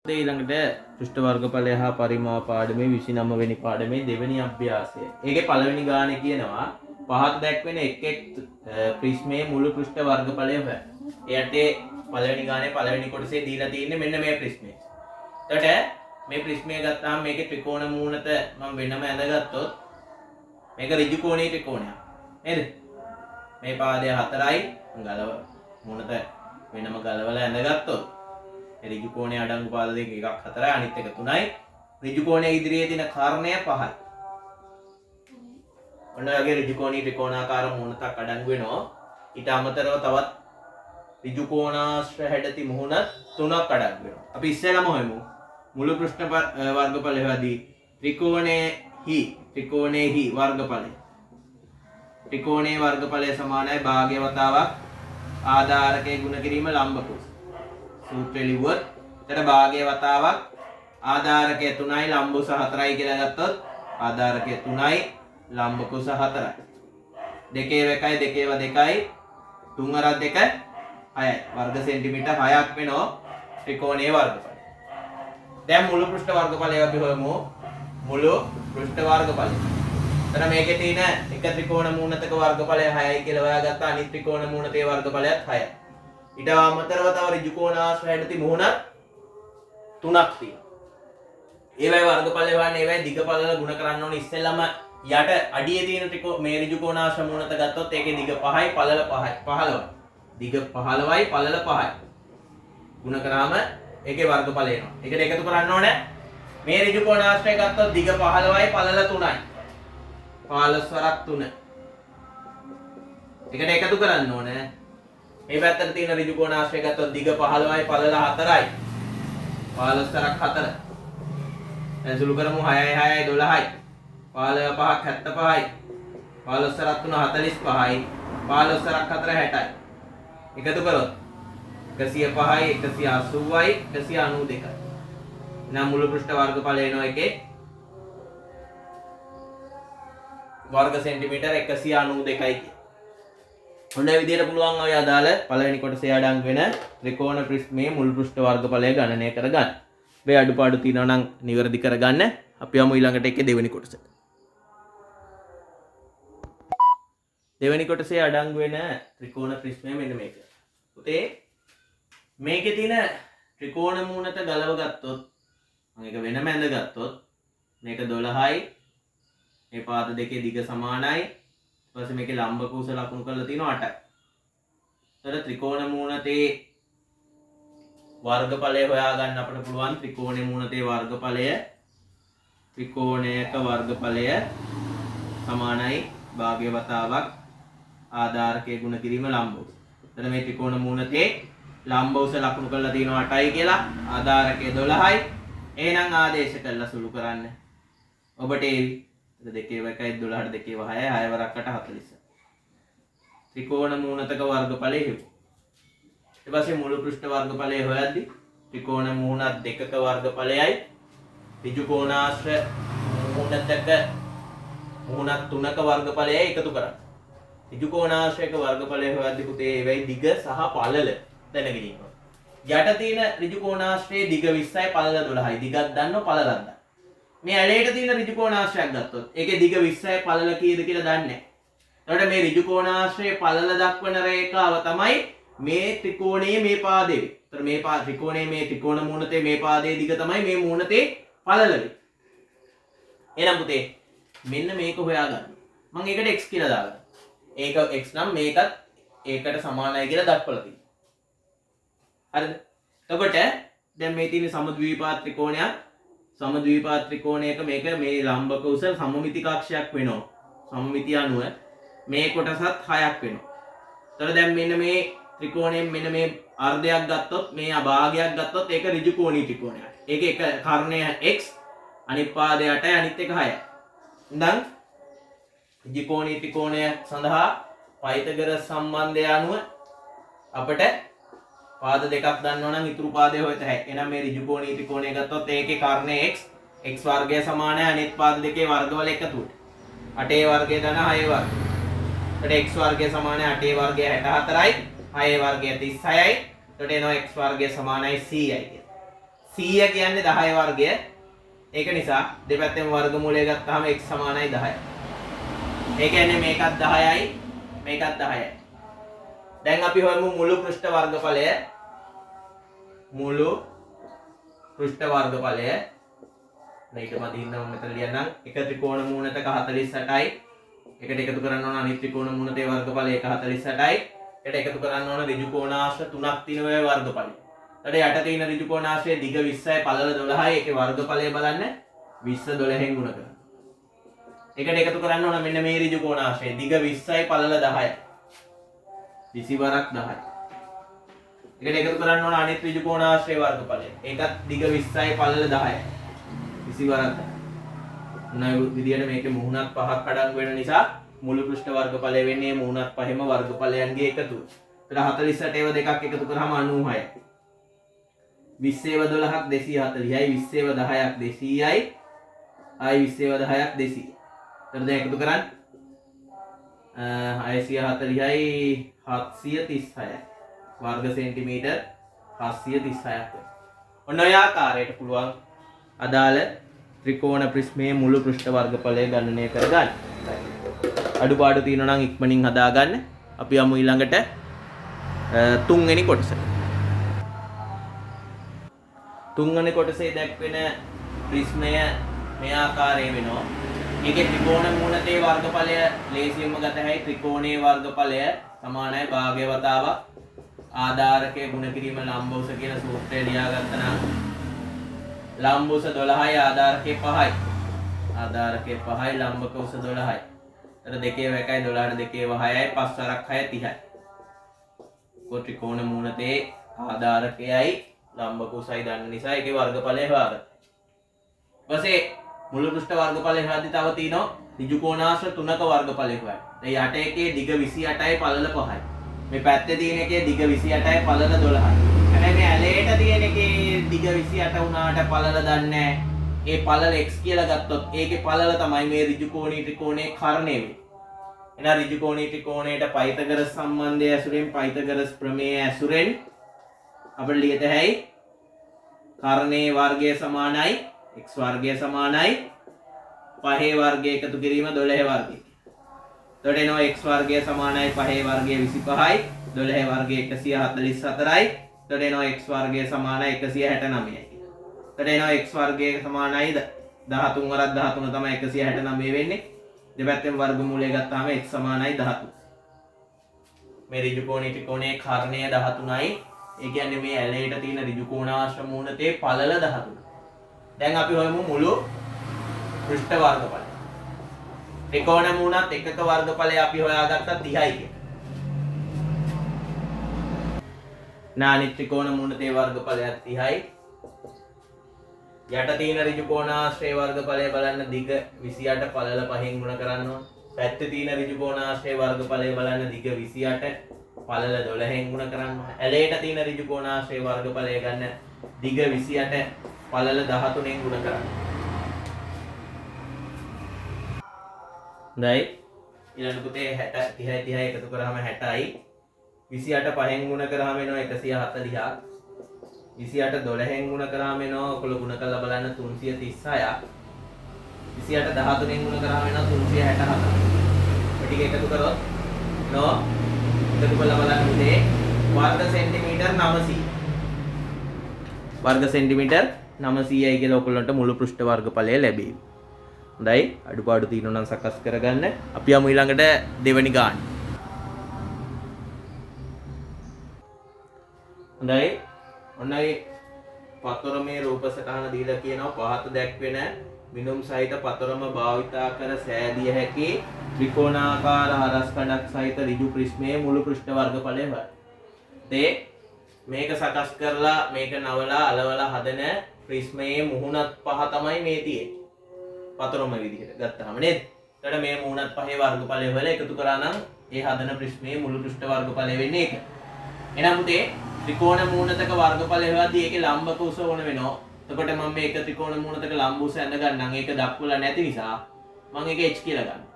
ඊළඟට පෘෂ්ඨ වර්ගඵලය හා පරිමාව පාඩමේ 29 වෙනි පාඩමේ දෙවෙනි අභ්‍යාසය. ඒකේ පළවෙනි ගානේ කියනවා පහත දැක්වෙන එක් ප්‍රිස්මයේ මුළු පෘෂ්ඨ වර්ගඵලය හොයන්න. එයාට පළවෙනි ගානේ පළවෙනි කොටසේ දීලා තියෙන්නේ මෙන්න මේ ප්‍රිස්මය. එතකොට මේ ප්‍රිස්මය ගත්තාම මේකේ ත්‍රිකෝණ මූණත මම වෙනම ඇඳගත්තොත් මේක ඍජු කෝණීය ත්‍රිකෝණයක්. නේද? මේ පාදය 4යි ගලව මූණත වෙනම ගලවලා ඇඳගත්තොත් ඍජු කෝණයේ අඩංගු පාද දෙක එකක් 4යි අනිත් එක 3යි. ඍජු කෝණයේ ඉදිරියේ තියෙන කර්ණය 5යි. ඔන්න ඔයගේ ඍජු කෝණී ත්‍රිකෝණාකාර මුහුණක් අඩංගු වෙනවා. ඊට අමතරව තවත් ඍජු කෝණාශ්‍ර හැඩති මුහුණ 3ක් අඩංගු වෙනවා. අපි ඉස්සෙල්ලාම හොයමු මුළු පෘෂ්ඨ වර්ගඵලය හොයදී ත්‍රිකෝණේහි වර්ගඵලය. ත්‍රිකෝණයේ වර්ගඵලය සමානයි භාග්‍ය වතාවක් ආධාරකයේ ගුණ කිරීම ලම්බ කුස. සූත්‍රය ලිව්වොත් එතන භාග්‍ය වතාවක් ආධාරකය 3යි ලම්බ කුස 4යි කියලා ගත්තොත් ආධාරකය 3යි ලම්බ කුස 4යි. දෙකේව 1යි දෙකේව 2යි 3 අර 2 6යි. වර්ග සෙන්ටිමීටර් 6ක් වෙනවා ත්‍රිකෝණයේ වර්ගඵලය. දැන් මුළු පෘෂ්ඨ වර්ගඵලය අපි හොයමු. මුළු පෘෂ්ඨ වර්ගඵලය. එතන මේකේ තියෙන එක ත්‍රිකෝණ මූණතක වර්ගඵලය 6යි කියලා හොයාගත්තා. අනිත් ත්‍රිකෝණ මූණතේ වර්ගඵලයත් 6යි. ඊට අමතරව තව ඍජු කෝණාශ්‍ර හැඩති මුහුණ 3ක් තියෙනවා. ඒවයි වර්ගඵලය හොයන්නේ ඒවයි දිග පළල ගුණ කරන්න ඕනේ. ඉස්සෙල්ලම යට අඩියේ තියෙන මේ ඍජු කෝණාශ්‍ර මූණත ගත්තොත් ඒකේ දිග 5යි පළල 5යි 15යි. දිග 15යි පළල 5යි. ගුණ කරාම ඒකේ වර්ගඵලය එනවා. ඒකට එකතු කරන්න ඕනේ. මේ ඍජු කෝණාශ්‍රය ගත්තොත් දිග 15යි පළල 3යි. 15 වරක් 3. ඒකට එකතු කරන්න ඕනේ. මේ පැත්තට තියෙන ඍජු කෝණාශ්‍රය ගත්තොත් දිග 15යි පළල 4යි. 15 වරක් 4. දැන් සුළු කරමු 6යි 6යි 12යි. 15 5ක් 75යි. 15 වරක් 3 45යි. 15 වරක් 4 60යි. එකතු කරොත් 105යි 180යි 192යි. නම් මුළු පෘෂ්ඨ වර්ගඵලය එනවා එකේ වර්ග සෙන්ටිමීටර් 192යි. ඔන්න ඒ විදිහට පුළුවන් ඔය අදාළ පළවෙනි කොටසේ අඩංගු වෙන ත්‍රිකෝණ ප්‍රිස්මයේ මුළු පෘෂ්ඨ වර්ගඵලය ගණනය කරගන්න. මේ අඩුපාඩු තියෙනවා නම් නිවැරදි කරගන්න. අපි යමු ඊළඟට එකේ දෙවෙනි කොටසට. දෙවෙනි කොටසේ අඩංගු වෙන ත්‍රිකෝණ ප්‍රිස්මය මෙන්න මේක. පුතේ මේකේ තියෙන ත්‍රිකෝණ මූණත ගලව ගත්තොත් මම ඒක වෙනම ඇඳ ගත්තොත් මේක 12යි. මේ පාද දෙකේ දිග සමානයි. ඊට පස්සේ මේකේ ලම්බ කුස ලකුණු කරලා තියෙනවා 8යි. එතකොට ත්‍රිකෝණ මූණතේ වර්ගඵලය හොයාගන්න අපිට පුළුවන් ත්‍රිකෝණයේ මූණතේ වර්ගඵලය ත්‍රිකෝණයක වර්ගඵලය සමානයි භාග්‍ය වතාවක් ආධාරකයේ ගුණ කිරීම ලම්බ උස. එතන මේ ත්‍රිකෝණ මූණතේ ලම්බ උස ලකුණු කරලා තියෙනවා 8යි කියලා ආධාරකයේ 12යි. එහෙනම් ආදේශ කරලා සුළු කරන්න. ඔබට ඒවි දෙකේ 1යි 12ට දෙකේ 6යි 6 වරක් 8 40. ත්‍රිකෝණ මූණතක වර්ගඵලය හෙව්ව. ඊට පස්සේ මුළු පෘෂ්ඨ වර්ගඵලය හොයද්දි ත්‍රිකෝණ මූණත් දෙකක වර්ගඵලයයි ඍජු කෝණාශ්‍ර මූණතක මූණත් 3ක වර්ගඵලයයි එකතු කරන්න. ඍජු කෝණාශ්‍රයක වර්ගඵලය හොයද්දි පුතේ ඒවයි දිග සහ පළල දැනගෙන ඉන්නවා. යට තියෙන ඍජු කෝණාශ්‍රයේ දිග 20යි පළල 12යි. දිගක් දන්නව පළලක් දන්නව. මේ ඇලේට තියෙන ඍජු කෝණාශ්‍රයක් ගත්තොත් ඒකේ දිග 20යි පළල කීයද කියලා දන්නේ නැහැ. එතකොට මේ ඍජු කෝණාශ්‍රයේ පළල දක්වන රේඛාව තමයි මේ ත්‍රිකෝණයේ මේ පාදයේ. එතකොට මේ ත්‍රිකෝණයේ මේ ත්‍රිකෝණ මූණතේ මේ පාදයේ දිග තමයි මේ මූණතේ පළල වෙන්නේ. එහෙනම් පුතේ මෙන්න මේක හොයාගන්න. මම ඒකට x කියලා දාගන්නවා. ඒක x නම් මේකත් ඒකට සමානයි කියලා දක්වලා තියෙනවා. හරිද? එතකොට දැන් මේ තියෙන සමද්විපාත ත්‍රිකෝණයක් සමද්විපාත ත්‍රිකෝණයක මේක මේ ලම්බක උස සමමිති කක්ෂයක් වෙනවා. සමමිතිය අනුව මේ කොටසත් 6ක් වෙනවා. එතකොට දැන් මෙන්න මේ ත්‍රිකෝණයෙන් මෙන්න මේ අර්ධයක් ගත්තොත් මේ භාගයක් ගත්තොත් ඒක ඍජු කෝණී ත්‍රිකෝණයක්. ඒකේ එක කර්ණය x අනිත් පාදය 8යි අනිත් එක 6යි. ඉතින් ඍජු කෝණී ත්‍රිකෝණය සඳහා පයිතගරස් සම්බන්ධය අනුව අපිට පාද දෙකක් දන්නවා නම් ඉතුරු පාදය හොයත හැකියි. එහෙනම් මේ ඍජු කෝණී ත්‍රිකෝණය ගත්තොත් ඒකේ කර්ණය x වර්ගය සමානයි අනිත් පාද දෙකේ වර්ගවල එකතුවට. 8 වර්ගය දන 6 වර්ගය. එතකොට x වර්ගය සමානයි 8 වර්ගය 64යි 6 වර්ගය 36යි. එතකොට එනවා x වර්ගය සමානයි c යි කියලා. c 100 කියන්නේ 10 වර්ගය. ඒක නිසා දෙපැත්තෙම වර්ගමූලය ගත්තාම x සමානයි 10යි. ඒ කියන්නේ මේකත් 10යි මේකත් 10යි. දැන් අපි හොයමු මුළු පෘෂ්ඨ වර්ගඵලය. මුළු පෘෂ්ඨ වර්ගඵලය. මේක මදින්නම් මෙතන ලියන්නම්. එක ත්‍රිකෝණ මූණතක 48යි. එකට එකතු කරන්න ඕන අනිත් ත්‍රිකෝණ මූණතේ වර්ගඵලය 148යි. එකට එකතු කරන්න ඕන ඍජු කෝණාශ්‍ර 3ක් තියෙන ඔය වර්ගඵලය. ඊට යට තියෙන ඍජු කෝණාශ්‍රයේ දිග 20යි පළල 12යි. ඒකේ වර්ගඵලය බලන්න 20 12න් ගුණ කරන්න. එකට එකතු කරන්න ඕන මෙන්න මේ ඍජු කෝණාශ්‍රයේ දිග 20යි පළල 10යි. 20 වරක් 10යි. එකට එකතු කරන්න ඕන අනිත් ඍජු කෝණාශ්‍රයේ වර්ගඵලය. ඒකත් දිග 20යි පළල 10යි. 20 වරක් 10යි. උනායි විදියට මේකේ මුහුණක් පහක් අඩංගු වෙන නිසා මුළු පෘෂ්ඨ වර්ගඵලය වෙන්නේ මුහුණක් පහෙම වර්ගඵලයන්ගේ එකතුව. ඒතර 48 ඒවා දෙකක් එකතු කරාම 96යි. 20 ඒවා 12ක් 240යි. 20 ඒවා 10ක් 200යි. ආයි 20 ඒවා 10ක් 200. ඒතර දැන් එකතු කරන්න 640යි 736යි. වර්ග සෙන්ටිමීටර් 736ක්. ඔන්න ඔය ආකාරයට පුළුවන් අදාළ ත්‍රිකෝණ ප්‍රිස්මයේ මුළු පෘෂ්ඨ වර්ගඵලය ගණනය කරගන්න. අඩුපාඩු තියෙනවා නම් ඉක්මනින් හදාගන්න. අපි යමු ඊළඟට තුන්වෙනි කොටසට. තුන්වෙනි කොටසේ දැක්වෙන ප්‍රිස්මය මේ ආකාරයේ වෙනවා. මේකේ ත්‍රිකෝණ මූණතේ වර්ගඵලය ලේසියෙන්ම ගත හැකි. ත්‍රිකෝණයේ වර්ගඵලය සමානයි භාගය වතාවක් ආධාරකයේ ගුණ කිරීම ලම්බ උස කියන සූත්‍රය ලියාගත්තා නම් ලම්බ උස 12යි ආධාරකයේ 5යි. ආධාරකයේ 5යි ලම්බක උස 12යි. අර දෙකේ වැකයි 12ට දෙකේ 6යි 5 වරක් 6 30යි. ත්‍රිකෝණ මූණතේ ආධාරකයයි ලම්බක උසයි දන්න නිසා ඒකේ වර්ගඵලය හොයාගන්න. ඊපස්සේ මුළු පෘෂ්ඨ වර්ගඵලය හොයද්දි තව තියෙනවා ඍජු කෝණාශ්‍ර 3ක වර්ගඵලය හොයන්න. දැන් යට එකේ දිග 28යි පළල 5යි. මේ පැත්තේ තියෙන එකේ දිග 28යි පළල 12යි. හැබැයි මේ ඇලේට තියෙන එකේ දිග 28 වුණාට පළල දන්නේ නැහැ. ඒ පළල x කියලා ගත්තොත් ඒකේ පළල තමයි මේ ඍජු කෝණී ත්‍රිකෝණයේ කර්ණය වෙන්නේ. එහෙනම් ඍජු කෝණී ත්‍රිකෝණයට පයිතගරස් සම්බන්ධය ඇසුරෙන් පයිතගරස් ප්‍රමේය ඇසුරෙන් අපිට ලියත හැකි කර්ණයේ වර්ගය සමානයි x වර්ගය සමානයි 5 වර්ගය එකතු කිරීම 12 වර්ගය. එතකොට එනවා x වර්ගය සමානයි 5 වර්ගය 25යි 12 වර්ගය 144යි. එතකොට එනවා x වර්ගය සමානයි 169යි. එතකොට එනවා x වර්ගය සමානයි 13 වරක් 13 තමයි 169 වෙන්නේ. දෙපැත්තෙන් වර්ගමූලය ගත්තාම x සමානයි 13. මේ ඍජු කෝණී ත්‍රිකෝණයේ කර්ණය 13යි. ඒ කියන්නේ මේ ඇලේට තියෙන ඍජු කෝණාශ්‍ර මූණතේ පළල 13. දැන් අපි හොයමු මුළු පෘෂ්ඨ වර්ගඵලය. ත්‍රිකෝණ මූණත් එකක වර්ගඵලය අපි හොයාගත්තා 30යි කියලා. නානි ත්‍රිකෝණ මූණතේ වර්ගඵලය 30යි. යට තියෙන ඍජු කෝණාශ්‍රයේ වර්ගඵලය බලන්න දිග 28 පළල 5න් ගුණ කරන්න ඕන. පැත්තේ තියෙන ර්ජු කෝණාශ්‍රයේ වර්ගඵලය බලන්න දිග 28 පළල 12න් ගුණ කරන්න ඕන. ඇලේට තියෙන ර්ජු කෝණාශ්‍රයේ වර්ගඵලය ගන්න දිග 28 පළල 13න් ගුණ කරන්න. හොඳයි. ඊළඟ පුතේ 60 30 30 එකතු කරාම 60යි. 28 5න් ගුණ කරාම එනවා 140ක්. 28 12න් ගුණ කරාම එනවා ඔකල ගුණ කරලා බලන්න 336ක්. 28 13න් ගුණ කරාම එනවා 364. ඔය ටික එකතු කරොත් නෝ එකතු කරලා බලන්න පුතේ වර්ග සෙන්ටිමීටර් 900. වර්ග සෙන්ටිමීටර් 900යි කියලා ඔයගොල්ලන්ට මුළු පෘෂ්ඨ වර්ගඵලය ලැබෙයි. හොඳයි අඩුපාඩු තියෙනවා නම් සකස් කරගන්න. අපි යමු ඊළඟට දෙවෙනි ගාන. හොඳයි ඔන්නයි පතරමේ රූප සටහන දීලා කියනවා පහත දැක්වෙන මිනුම් සහිත පතරම භාවිතා කර සෑදිය හැකි ත්‍රිකෝණාකාර හරස් කඩක් සහිත ඍජු ප්‍රිස්මයේ මුළු පෘෂ්ඨ වර්ගඵලය හොයන්න. මේක සකස් කරලා මේක නවලා අලවලා හදන ප්‍රිස්මයේ මුහුණත් පහ තමයි මේ තියෙන්නේ. පතරම විදිහට ගත්තාම නේද? එතකොට මේ මුහුණත් පහේ වර්ගඵලය වල එකතු කරා නම් ඒ හදන ප්‍රිස්මයේ මුළු පෘෂ්ඨ වර්ගඵලය වෙන්නේ ඒක. එහෙනම් පුතේ ත්‍රිකෝණ මූණතක වර්ගඵලය හොයද්දී ඒකේ ලම්බක උස ඕන වෙනවා. එතකොට මම මේක ත්‍රිකෝණ මූණතක ලම්බ උස ඇඳ ගන්නම්. ඒක දක්වලා නැති නිසා මම ඒක h කියලා ගන්නවා.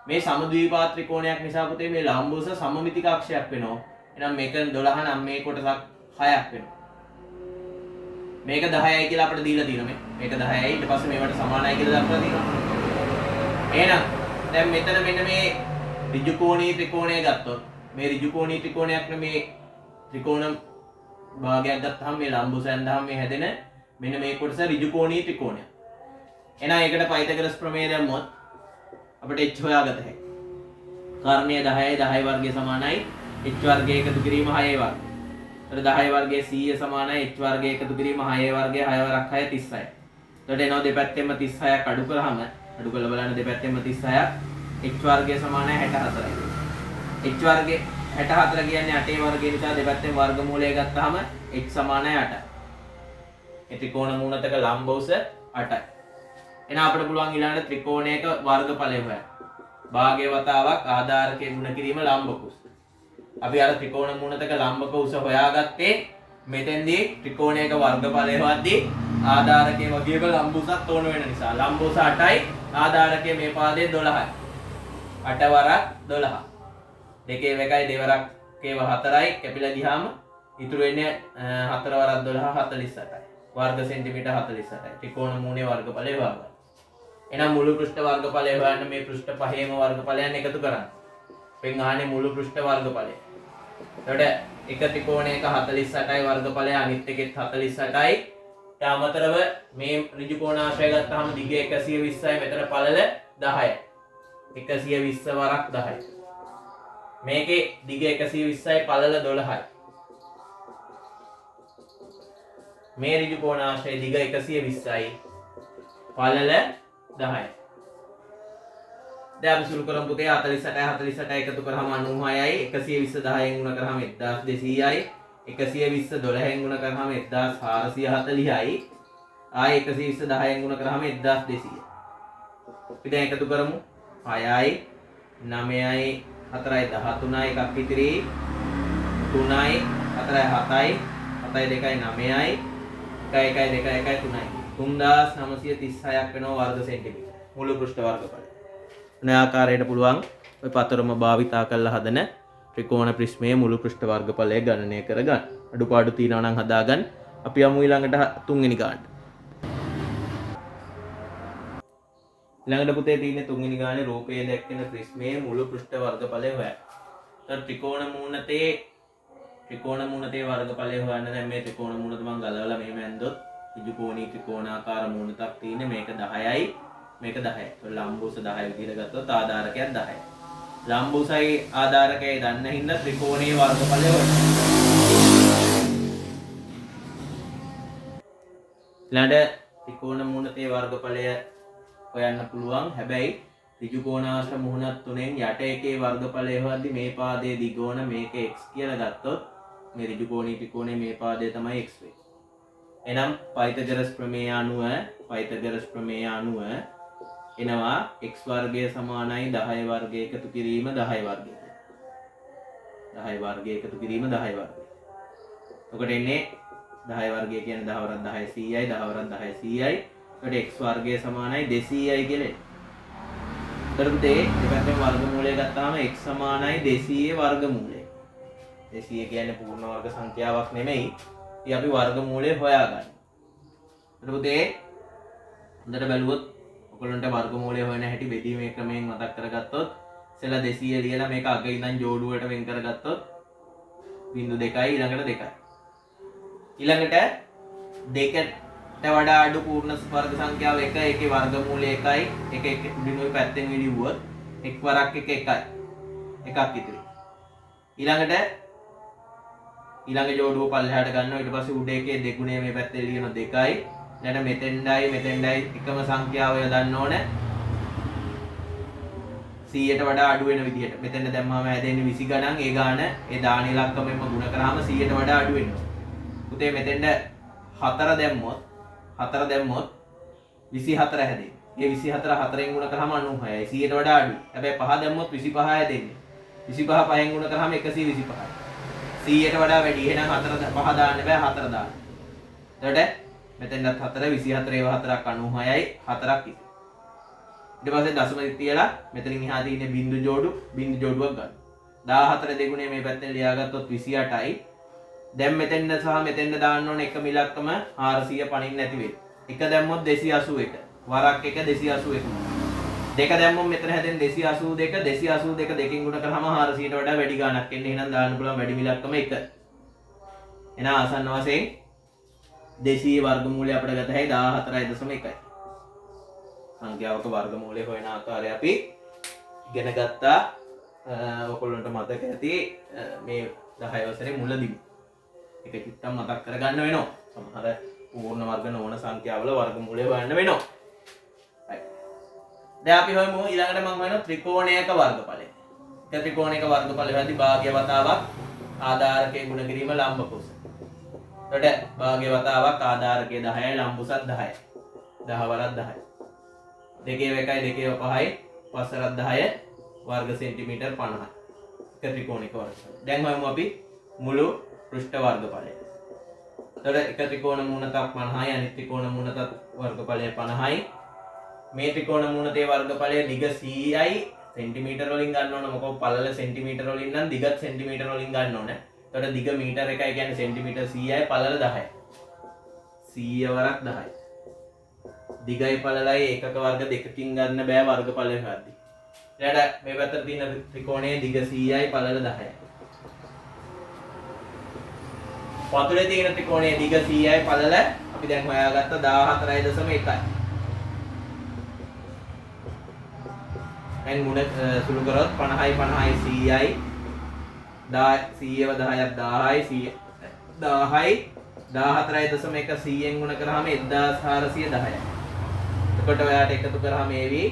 මේ සමද්විපාත ත්‍රිකෝණයක් නිසා පුතේ මේ ලම්බ උස සමමිතික අක්ෂයක් වෙනවා. එහෙනම් මේක 12 නම් මේ කොටසක් 6ක් වෙනවා. මේක 10යි කියලා අපිට දීලා තියෙනවා මේක 10යි ඊට පස්සේ මේවට සමානයි කියලා දක්වලා තියෙනවා එහෙනම් දැන් මෙතන මෙන්න මේ ඍජු කෝණී ත්‍රිකෝණය ගත්තොත් මේ ඍජු කෝණී ත්‍රිකෝණයක් නෙමේ ත්‍රිකෝණ භාගයක් ගත්තාම මේ ලම්බුසෙන් දහම මේ හැදෙන මෙන්න මේ කොටස ඍජු කෝණී ත්‍රිකෝණය එහෙනම් ඒකට පයිතගොරස් ප්‍රමේය දැම්මොත් අපිට h හොයාගත හැකියි කාරණය 10යි 10 වර්ගය සමානයි h වර්ගය එකතු කිරීම 6 වර්ගය. එතකොට 10 වර්ගයේ 100 සමානයි h වර්ගය එකතු කිරීම 6 වර්ගය 6 වරක් 6 36යි. එතකොට එනවා දෙපැත්තෙම 36ක් අඩු කරාම අඩු කරලා බලන්න දෙපැත්තෙම 36ක් h වර්ගය සමානයි 64යි. h වර්ගය 64 කියන්නේ 8 වර්ගය නිසා දෙපැත්තෙන් වර්ගමූලය ගත්තාම h සමානයි 8යි. ඒ ත්‍රිකෝණ මූණතක ලම්බ උස 8යි. එහෙනම් අපිට පුළුවන් ඊළඟට ත්‍රිකෝණයක වර්ගඵලය හොයන්න. භාග්‍ය වතාවක් ආධාරකයේ ගුණ කිරීම ලම්බක උස. අපි අර ත්‍රිකෝණ මූණතක ලම්බක උස හොයාගත්තේ මෙතෙන්දී ත්‍රිකෝණයක වර්ගඵලය හොයද්දී ආධාරකයේ වගේම ලම්බ උසක් ඕන වෙන නිසා ලම්බ උස 8යි ආධාරකයේ මේ පාදයේ 12යි 8 වරක් 12 දෙකේ එකයි දෙවරක් කේව 4යි කැපිලා ගියාම ඉතුරු වෙන්නේ 4 වරක් 12 48යි වර්ග සෙන්ටිමීටර් 48යි ත්‍රිකෝණ මූණේ වර්ගඵලය හොයාගන්න. එහෙනම් මුළු පෘෂ්ඨ වර්ගඵලය හොයන්න මේ පෘෂ්ඨ පහේම වර්ගඵලයන් එකතු කරන්න. වෙන් ආන්නේ මුළු පෘෂ්ඨ වර්ගඵලය. එතකොට එක ත්‍රිකෝණයක 48යි වර්ගඵලය අනිත් එකෙත් 48යි. ඒ අමතරව මේ ඍජු කෝණාශ්‍රය ගත්තාම දිග 120යි මෙතන පළල 10යි. 120 වරක් 10යි. මේකේ දිග 120යි පළල 12යි. මේ ඍජු කෝණාශ්‍රය දිග 120යි පළල 10යි. දැන් අපි සුළු කරමු පුතේ 48 එකතු කරාම 96යි 120 10න් ගුණ කරාම 1200යි 120 12න් ගුණ කරාම 1440යි ආයි 120 10න් ගුණ කරාම 1200යි අපි දැන් එකතු කරමු 6යි 9යි 4යි 13යි එකක් ඉතිරි 3යි 4යි 7යි 7යි 2යි 9යි 1යි 1යි 2යි 1යි 3යි 3936ක් වෙනවා වර්ග සෙන්ටිමීටර මුළු පෘෂ්ඨ වර්ගඵලය. මේ ආකාරයට පුළුවන් ඔය පතරම භාවිතා කරලා හදන ත්‍රිකෝණ ප්‍රිස්මයේ මුළු පෘෂ්ඨ වර්ගඵලය ගණනය කරගන්න. අඩුපාඩු තියෙනවා නම් හදාගන්න. අපි යමු ඊළඟට තුන්වෙනි ගානට. ඊළඟට පුතේ තියෙන්නේ තුන්වෙනි ගානේ රූපයේ දැක්වෙන ප්‍රිස්මයේ මුළු පෘෂ්ඨ වර්ගඵලය හොයන්න. දැන් ත්‍රිකෝණ මූණතේ වර්ගඵලය හොයන්න දැන් මේ ත්‍රිකෝණ මූණත මම ගලවලා මෙහෙම ඇන්දොත් ඍජු කෝණී ත්‍රිකෝණාකාර මූණතක් තියෙන්නේ මේක 10යි මේක 10යි. ලම්බ උස 10 විදිහට ගත්තොත් ආධාරකයක් 10යි. ලම්බ උසයි ආධාරකයයි දන්න හින්දා ත්‍රිකෝණයේ වර්ගඵලය හොයන්න. ඊළඟ ත්‍රිකෝණ මූණතේ වර්ගඵලය හොයන්න පුළුවන්. හැබැයි ඍජු කෝණාශ්‍ර මුහුණත් තුනෙන් යට එකේ වර්ගඵලය හොයද්දි මේ පාදයේ දිගෝණ මේක x කියලා ගත්තොත් මේ ඍජු කෝණී ත්‍රිකෝණයේ මේ පාදය තමයි x වෙන්නේ. එනම් පයිතගොරස් ප්‍රමේය අනුව එනවා x වර්ගය සමානයි 10 වර්ගය එකතු කිරීම 10 වර්ගය. 10 වර්ගය එකතු කිරීම 10 වර්ගය. ඔකට එන්නේ 10 වර්ගය කියන්නේ 10 වරක් 10 100යි 10 වරක් 10 100යි. ඔකට x වර්ගය සමානයි 200යි කියලා. ඊට දෙපැත්තෙන් වර්ගමූලය ගත්තාම x සමානයි 200 වර්ගමූලය. 200 කියන්නේ පූර්ණ වර්ග සංඛ්‍යාවක් නෙමෙයි. ඉතින් අපි වර්ගමූලය හොයාගන්න. ඊට පුතේ හොඳට බැලුවොත් ඔයගොල්ලන්ට වර්ගමූලය හොයන හැටි බෙදීමේ ක්‍රමයෙන් මතක් කරගත්තොත් ඉතලා 200 ලියලා මේක අග ඉඳන් ජෝඩුවට වෙන් කරගත්තොත් 0.2යි ඊළඟට 2යි. ඊළඟට 2ට වඩා අඩු පූර්ණ වර්ග සංඛ්‍යාව 1 ඒකේ වර්ගමූලය 1යි. එක උඩිනුයි පැත්තෙන් විලිවුවොත් එක් වරක් 1 1යි. එකක් ඉතිරි. ඊළඟ ජෝඩුව පල්ලෙහාට ගන්නවා. ඊට පස්සේ උඩ එකේ දෙගුණය මේ පැත්තේ ලියන 2යි. ඊළඟ මෙතෙන්ඩයි එකම සංඛ්‍යාව යොදන්න ඕනේ 100ට වඩා අඩු වෙන විදිහට. මෙතෙන්ද දැම්මම හැදෙන්නේ 20 ගණන්. ඒ ගාන ඒ දාන ඉලක්කමෙන්ම ගුණ කරාම 100ට වඩා අඩු වෙනවා. පුතේ මෙතෙන්ද 4 දැම්මොත් 24 හැදෙන්නේ. ඒ 24 4ෙන් ගුණ කරාම 96යි. 100ට වඩා අඩුයි. හැබැයි 5 දැම්මොත් 25 හැදෙන්නේ. 25 5ෙන් ගුණ කරාම 125යි. 100ට වඩා වැඩි. එහෙනම් 4 5 දාන්න බෑ 4 දාන්න. එතකොට මෙතෙන්දත් 4 24 ඒවා 4ක් 96යි 4ක් ඉතිරි. ඊට පස්සේ දශම තියලා මෙතනින් එහා තියෙන බිංදු ජෝඩුවක් ගන්න. 14 දෙගුණේ මේ පැත්තෙන් ලියාගත්තොත් 28යි. දැන් මෙතෙන්ද සහ මෙතෙන්ද දාන්න ඕනේ එක මිලක්කම 400 පණින්න නැති වෙයි. එක දැම්මොත් 281. වරක් එක 281. දෙක දැම්මොත් මෙතන හැදෙන 282 282 දෙකකින් ගුණ කරාම 400ට වඩා වැඩි ගාණක් එන්නේ. එහෙනම් දාන්න පුළුවන් වැඩි මිලක්කම 1. එහෙනම් ආසන්න වශයෙන් 200 වර්ගමූලය අපිට ගත හැකි 14.1. සංඛ්‍යාවක වර්ගමූලය හොයන ආකාරය අපි ඉගෙන ගත්තා. ඔයගොල්ලන්ට මතක ඇති මේ 10 වසරේ මුලදී. ඒක චුට්ටක් මතක් කරගන්න වෙනවා. සමහර පූර්ණ වර්ග නොවන සංඛ්‍යාවල වර්ගමූලය හොයන්න වෙනවා. දැන් අපි හොයමු ඊළඟට මම හොයනවා ත්‍රිකෝණයක වර්ගඵලය. එක ත්‍රිකෝණයක වර්ගඵලය වෙද්දී භාග්‍ය වතාවක් ආධාරකයේ ගුණ කිරීම ලම්බ කුස. එතකොට භාග්‍ය වතාවක් ආධාරකයේ 10යි ලම්බුසත් 10යි. 10 වරක් 10යි. දෙකේ 1යි දෙකේ 5යි පස්සරක් 10 වර්ග සෙන්ටිමීටර් 50යි. එක ත්‍රිකෝණයක වර්ගඵලය. දැන් හොයමු අපි මුළු පෘෂ්ඨ වර්ගඵලය. එතකොට එක ත්‍රිකෝණ මූණතක් 50යි අනිත් ත්‍රිකෝණ මූණතත් වර්ගඵලය 50යි. මේ ත්‍රිකෝණ මූණතේ වර්ගඵලය දිග 100යි සෙන්ටිමීටර වලින් ගන්න ඕන. මොකද පළල සෙන්ටිමීටර වලින් නම් දිගත් සෙන්ටිමීටර වලින් ගන්න ඕන. එතකොට දිග මීටර 1යි කියන්නේ සෙන්ටිමීටර 100යි පළල 10යි. 100 වරක් 10යි. දිගයි පළලයි ඒකක වර්ග දෙකකින් ගන්න බෑ වර්ගඵලය හොයද්දී. ඊළඟට මේ පැත්තට තියෙන ත්‍රිකෝණයේ දිග 100යි පළල 10යි. පතුලේ තියෙන ත්‍රිකෝණයේ දිග 100යි පළල අපි දැන් හොයාගත්ත 14.1යි. මුණ සුළු කරොත් 50යි 50යි 100යි 100ව 10ක් 10යි 10යි 14.1 100ෙන් ගුණ කරාම 1410යි. එතකොට ඔයාලට එකතු කරාම ඒවි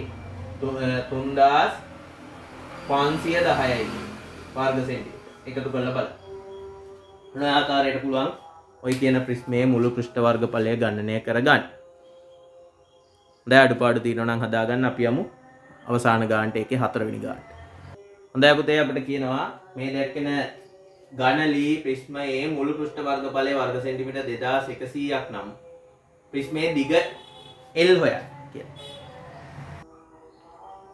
3510යි වර්ග සෙන්ටිමීටර. එකතු කරලා බලන්න. මොන ආකාරයට පුළුවන් ඔය කියන ප්‍රිස්මයේ මුළු පෘෂ්ඨ වර්ගඵලය ගණනය කරගන්න. දැන් අඩුපාඩු තියෙනවා නම් හදාගන්න. අපි යමු අවසාන ගානට ඒකේ 4 වෙනි ගානට. හොඳයි පුතේ අපිට කියනවා මේ දැක්කෙන ඝන ලී ප්‍රිස්මයේ මුළු පෘෂ්ඨ වර්ගඵලයේ වර්ග සෙන්ටිමීටර් 2100ක් නම් ප්‍රිස්මයේ දිග L හොයන්න කියලා.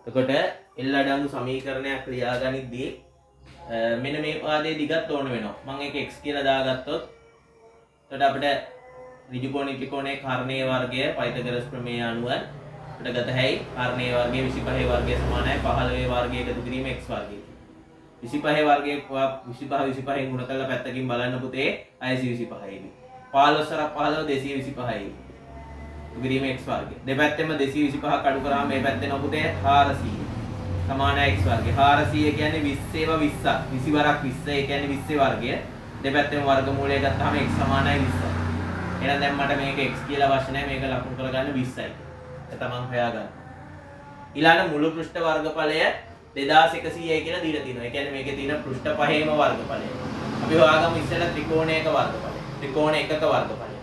එතකොට L අඩංගු සමීකරණයක් ක්‍රියාගනිද්දී මෙන්න මේ පාදයේ දිගත් ඕන වෙනවා. මම ඒක x කියලා දාගත්තොත් එතකොට අපිට ඍජු කෝණී ත්‍රිකෝණයේ කර්ණීය වර්ගය පයිතගොරස් ප්‍රමේය අනුව අපිට ගත හැකි කර්ණීය වර්ගය 25 වර්ගය සමානයි 15 වර්ගය එකතු කිරීම x වර්ගය. 25 වර්ගය 25න් ගුණ කරලා පැත්තකින් බලන්න පුතේ 625යි. 15 සර 15 225යි. කිරීම x වර්ගය. දෙපැත්තෙම 225ක් අඩු කරාම මේ පැත්තේ නෝ පුතේ 400 සමානයි x වර්ගය. 400 කියන්නේ 20 20ක් 20 වරක් 20 ඒ කියන්නේ 20 වර්ගය. දෙපැත්තෙම වර්ගමූලය ගත්තාම x සමානයි 20යි. එහෙනම් දැන් මට මේක x කියලා අවශ්‍ය නැහැ මේක ලකුණු කරගන්න 20යි. තමන් හොයාගන්න. ඊළඟ මුළු පෘෂ්ඨ වර්ගඵලය 2100යි කියලා දීලා තියෙනවා. ඒ කියන්නේ මේකේ තියෙන පෘෂ්ඨ පහේම වර්ගඵලය. අපි හොයාගමු ඉස්සෙල්ලා ත්‍රිකෝණයක වර්ගඵලය. ත්‍රිකෝණ එකක වර්ගඵලය.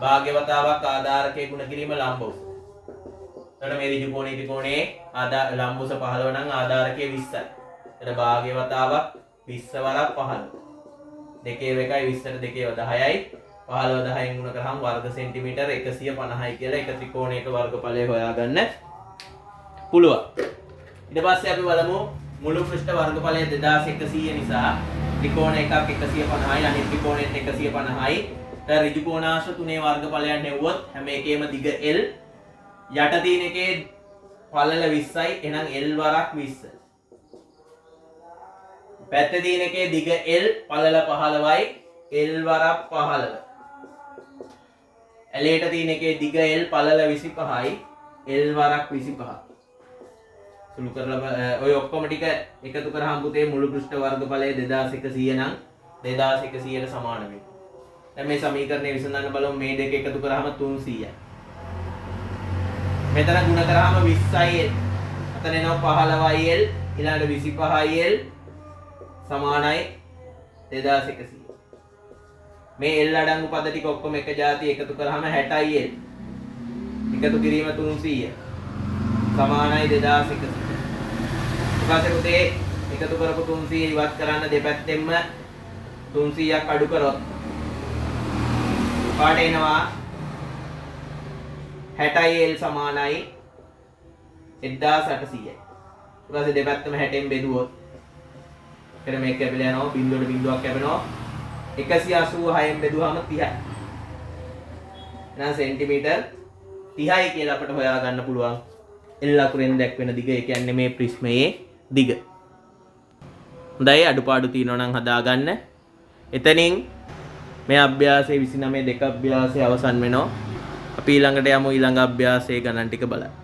භාග්‍ය වතාවක් ආධාරකයේ ගුණ කිරීම ලම්බ උස. එතකොට මේ ඍජු කෝණී ත්‍රිකෝණයේ ලම්බ උස 15 නම් ආධාරකයේ 20යි. එතකොට භාග්‍ය වතාවක් 20 වරක් 15. දෙකේ 1යි 20ට දෙකේ 10යි. 15 10න් ගුණ කරාම වර්ග සෙන්ටිමීටර 150යි කියලා එක ත්‍රිකෝණයක වර්ගඵලය හොයාගන්න පුළුවන්. ඊට පස්සේ අපි බලමු මුළු පෘෂ්ඨ වර්ගඵලය 2100 නිසා ත්‍රිකෝණ එකක් 150යි අනිත් ත්‍රිකෝණෙත් 150යි. දැන් ඍජු කෝණාංශ තුනේ වර්ගඵලයන් නෙවුවොත් හැම එකේම දිග L යට තියෙන එකේ පළල 20යි එහෙනම් L වරක් 20. පැත්තේ තියෙන එකේ දිග L පළල 15යි L වරක් 15. ඇලේට තියෙන එකේ දිග L පළල 25යි L වරක් 25. සුළු කරලා ඔය ඔක්කොම ටික එකතු කරාම පුතේ මුළු පෘෂ්ඨ වර්ගඵලය 2100 නම් 2100ට සමාන වෙනවා. දැන් මේ සමීකරණය විසඳන්න බලමු. මේ දෙක එකතු කරාම 300යි. මෙතන ගුණ කරාම 20යි L. අතන එනවා 15යි L ඊළඟට 25යි L සමානයි 2100. මේ L අඩංගු පද ටික ඔක්කොම එක જાති එකතු කරාම 60යි L. එකතු කිරීම 300 සමානයි 2100. ඊපස්සේ පුතේ එකතු කරපු 300 ඉවත් කරන්න දෙපැත්තෙන්ම 300ක් අඩු කරොත් පාට එනවා 60යි L සමානයි 1800යි. ඊට පස්සේ දෙපැත්තම 60න් බෙදුවොත් එතන මේක කැපිලා යනවා බිඳුවට බිඳුවක් කැපෙනවා 186න් බෙදුවාම 30යි. එහෙනම් සෙන්ටිමීටර් 30යි කියලා අපිට හොයා ගන්න පුළුවන්. L අකුරෙන් දැක්වෙන දිග. ඒ කියන්නේ මේ ප්‍රිස්මයේ දිග. හොඳයි අඩුපාඩු තියෙනවා නම් හදාගන්න. එතනින් මේ අභ්‍යාසයේ 29 දෙක අභ්‍යාසය අවසන් වෙනවා. අපි ඊළඟට යමු ඊළඟ අභ්‍යාසයේ ගණන් ටික බලන්න.